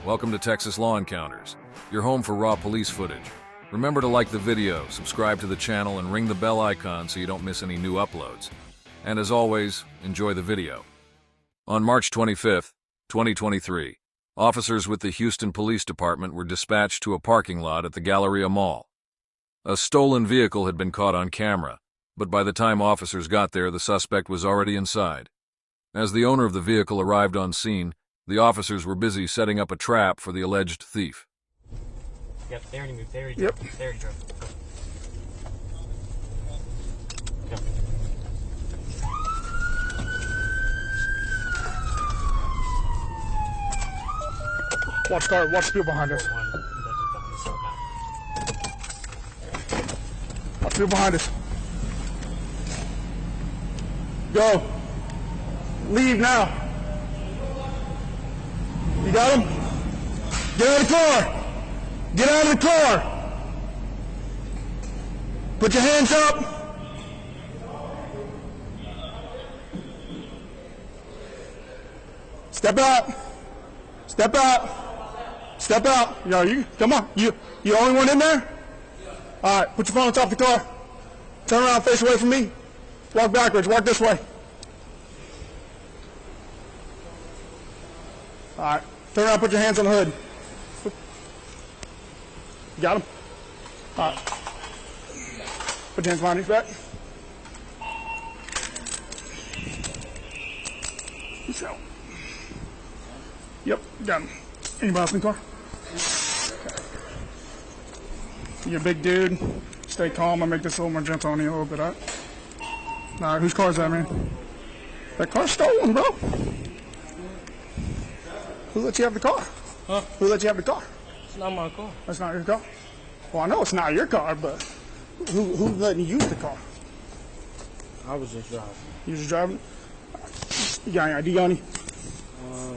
Welcome to Texas Law Encounters, your home for raw police footage. Remember to like the video, subscribe to the channel, and ring the bell icon so you don't miss any new uploads. And as always, enjoy the video. On March 25th, 2023, officers with the Houston Police Department were dispatched to a parking lot at the Galleria Mall. A stolen vehicle had been caught on camera, but by the time officers got there, the suspect was already inside. As the owner of the vehicle arrived on scene, the officers were busy setting up a trap for the alleged thief. Yep, they already moved. They already drove. They already drove. Go. Go. Watch car, watch people behind us. Watch people behind us. Go. Leave now. You got him? Get out of the car. Get out of the car. Put your hands up. Step out. Step out. Step out. Yo, you come on. You the only one in there? All right. Put your phone on top of the car. Turn around. Face away from me. Walk backwards. Walk this way. All right. Turn around. Put your hands on the hood. You got him? All right. Put your hands behind your back. So. Yep. Got him. Anybody else in the car? Okay. You're a big dude. Stay calm. I'll make this a little more gentle on you a little bit, all right? All right, whose car is that, man? That car's stolen, bro. Who let you have the car? Huh? Who let you have the car? It's not my car. That's not your car? Well, I know it's not your car, but who's letting you use the car? I was just driving. You just driving? You got any ID on you?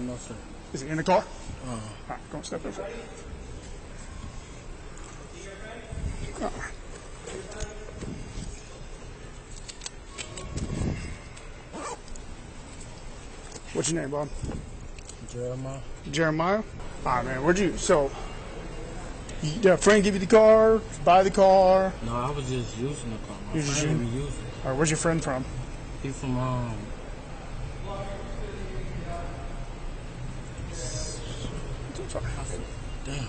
No, sir. Is it in the car? All right, go and step inside. What's your name, Bob? Jeremiah. Jeremiah? All right, man. Where'd you, so, did a friend give you the car? Buy the car? No, I was just using the car. You just using it? Use it. All right, where's your friend from? He's from, damn.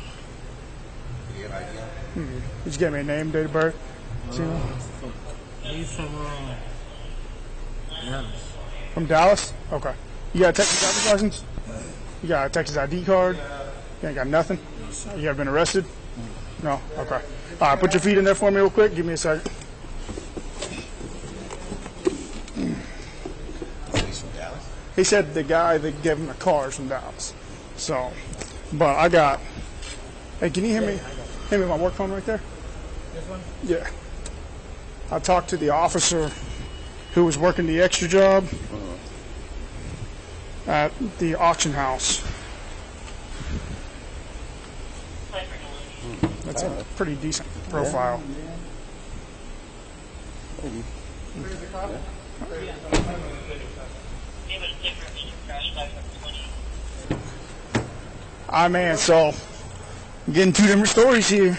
Did you get me a name, date of birth? He's from, Dallas. From Dallas? Okay. You got a Texas driver's license? You got a Texas ID card? You ain't got nothing? No, sir. You ever been arrested? No? Okay. All right, put your feet in there for me real quick. Give me a second. He's from Dallas? He said the guy that gave him the car is from Dallas. So, but I got, hey, can you hear me? Hear me my work phone right there? This one? Yeah. I talked to the officer who was working the extra job at the auction house. That's a pretty decent profile. Man, so I'm getting two different stories here.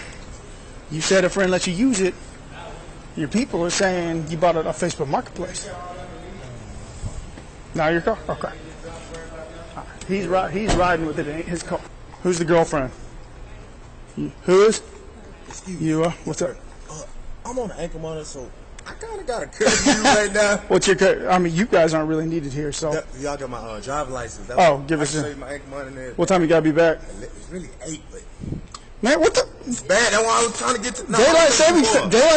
You said a friend let you use it. Your people are saying you bought it off Facebook Marketplace. Now your car? Okay. He's riding with it in his car. Who's the girlfriend? Who is? Excuse You what's up? I'm on the ankle monitor, so I kind of got a curfew right now. What's your? I mean, you guys aren't really needed here, so. Y'all got my driver license. Give us I can show you my ankle monitor. What time you gotta be back? It's really 8, but Man, what the? it's bad. That's why I was trying to get to. Daylight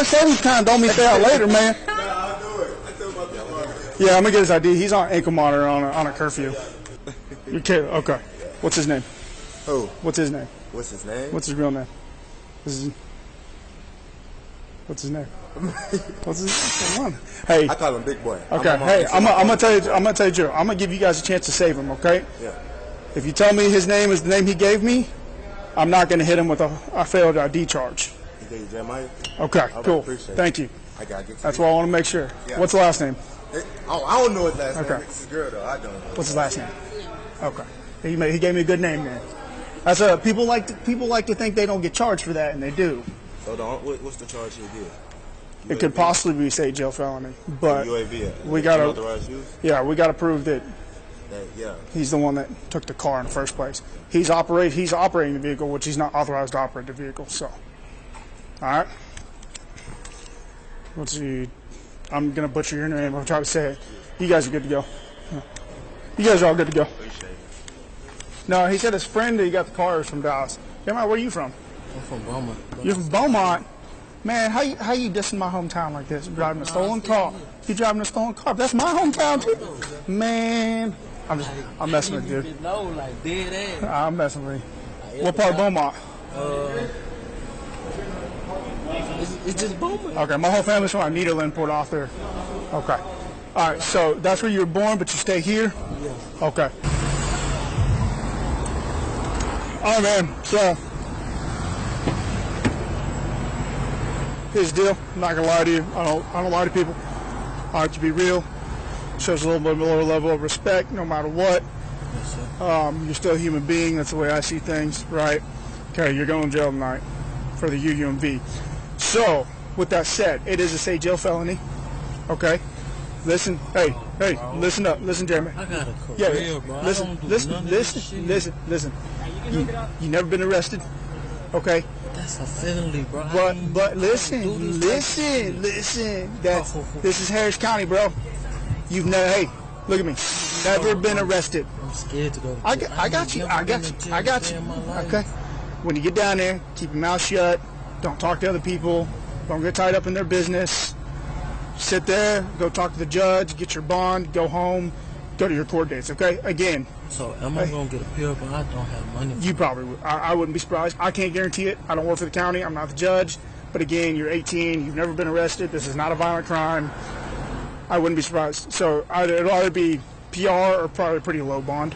savings time don't mean stay out later, man. Nah, I'll do it. I told my people. Yeah, I'm gonna get his ID. He's on ankle monitor on a curfew. You're kidding? Okay. What's his name? Who? What's his name? What's his name? What's his real name? What's his name? What's his name? Hey. I call him Big Boy. Okay. Hey, I'm gonna tell you, Joe. I'm gonna give you guys a chance to save him. Okay. Yeah. If you tell me his name is the name he gave me, I'm not gonna hit him with a failed ID charge. He gave you Jeremiah? Okay. Cool. Appreciate it. Thank you. I gotta get to That's you. why I want to make sure. Yeah. What's the last name? I don't know his last name. Okay. It's a girl though. I don't know. What's his last name? Okay. He gave me a good name then. That's people like to think they don't get charged for that, and they do. So what's the charge he did? It could possibly be state jail felony, but UAV, we gotta unauthorized use? Yeah, we gotta prove that Yeah. he's the one that took the car in the first place. He's operating the vehicle, which he's not authorized to operate the vehicle. So, all right. Let's see. I'm gonna butcher your name. I'll try to say it. You guys are good to go. You guys are all good to go. Appreciate it. No, he said his friend that he got the car is from Dallas. Jeremiah, where are you from? I'm from Beaumont. You're from Beaumont? Man, how you dissing my hometown like this? Driving a stolen car. You driving a stolen car. That's my hometown too. Man, I'm messing with you, dude. No, like dead ass. I'm messing with you. What part of Beaumont? It's just Beaumont. Okay, my whole family's from Nederland, Port Arthur. Okay. All right, so that's where you were born, but you stay here? Yeah. Okay. All right, man. So, here's the deal. I'm not gonna lie to you. I don't lie to people. I like to be real. Shows a little bit more level of respect, no matter what. Yes, sir. You're still a human being. That's the way I see things, right? Okay, you're going to jail tonight for the UUMV. So, with that said, it is a state jail felony. Okay. Listen, hey, listen up, listen, Jeremy. I got a career, bro. Listen. You never been arrested, okay? That's a felony, bro. But listen. This is Harris County, bro. You've never. Hey, look at me. Never been arrested. I'm scared to go. I got you. Okay. When you get down there, keep your mouth shut. Don't talk to other people. Don't get tied up in their business. Sit there, go talk to the judge, get your bond, go home, go to your court dates, okay? Again. So am I going to get a pill, but I don't have money? You probably would. I wouldn't be surprised. I can't guarantee it. I don't work for the county. I'm not the judge. But again, you're 18. You've never been arrested. This is not a violent crime. I wouldn't be surprised. So it'll either be PR or probably a pretty low bond,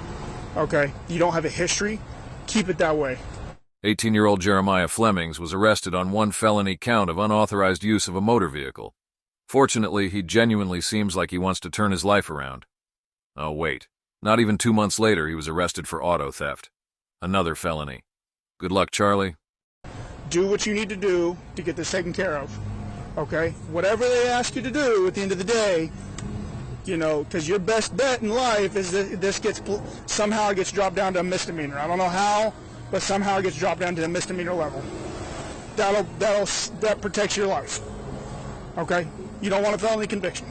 okay? You don't have a history. Keep it that way. 18-year-old Jeremiah Flemings was arrested on one felony count of unauthorized use of a motor vehicle. Fortunately, he genuinely seems like he wants to turn his life around. Oh, wait. Not even 2 months later, he was arrested for auto theft. Another felony. Good luck, Charlie. Do what you need to do to get this taken care of, okay? Whatever they ask you to do at the end of the day, you know, because your best bet in life is that this somehow gets dropped down to a misdemeanor. I don't know how, but somehow it gets dropped down to a misdemeanor level. That protects your life, okay? You don't want a felony conviction,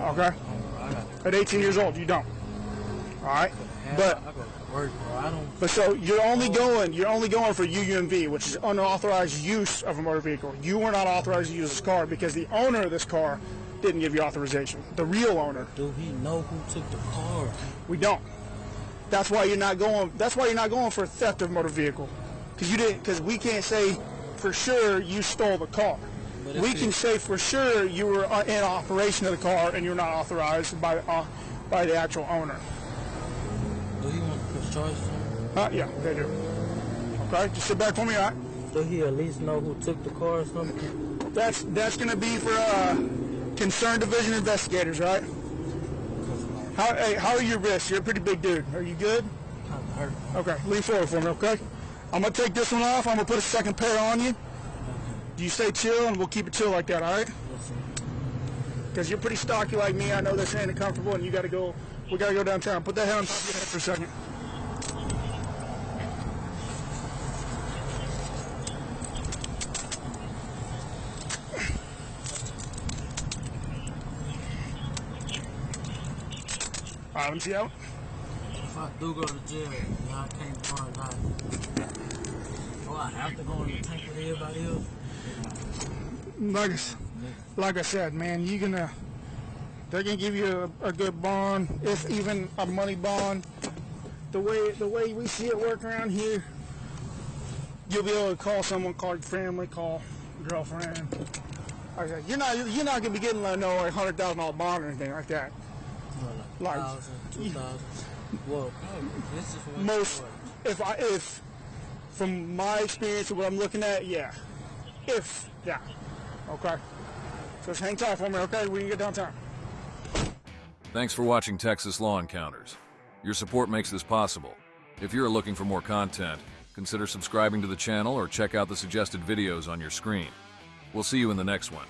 okay? At 18 years old, you don't. All right, but so you're only going for UUMV, which is unauthorized use of a motor vehicle. You were not authorized to use this car because the owner of this car didn't give you authorization. The real owner. Do he know who took the car? We don't. That's why you're not going. That's why you're not going for theft of motor vehicle, because you didn't. Because we can't say for sure you stole the car. We can say for sure you were in operation of the car and you're not authorized by the actual owner. Do he want to push charges on him? Yeah, they do. Okay, just sit back for me, all right? Do he at least know who took the car or something? That's going to be for concerned division investigators, right? How are your wrists? You're a pretty big dude. Are you good? Kind of hurt. Okay, lean forward for me, okay? I'm going to take this one off. I'm going to put a second pair on you. Do you stay chill, and we'll keep it chill like that, all right? Because you're pretty stocky like me. I know this ain't comfortable, and we got to go downtown. Put that head on top of your head for a second. All right, let me see out. If I do go to jail, I can't burn that. Oh, I have to go in the tank with everybody else? Like I said, man, they're gonna give you a good bond, if even a money bond. The way we see it work around here, you'll be able to call someone, call your family, call your girlfriend. Like that. You're not gonna be getting like $100,000 bond or anything like that. Like 1,000, 2,000. Well, this is what most. If from my experience of what I'm looking at, yeah. If that. Okay. So just hang tight for me, okay? We can get downtown. Thanks for watching Texas Law Encounters. Your support makes this possible. If you're looking for more content, consider subscribing to the channel or check out the suggested videos on your screen. We'll see you in the next one.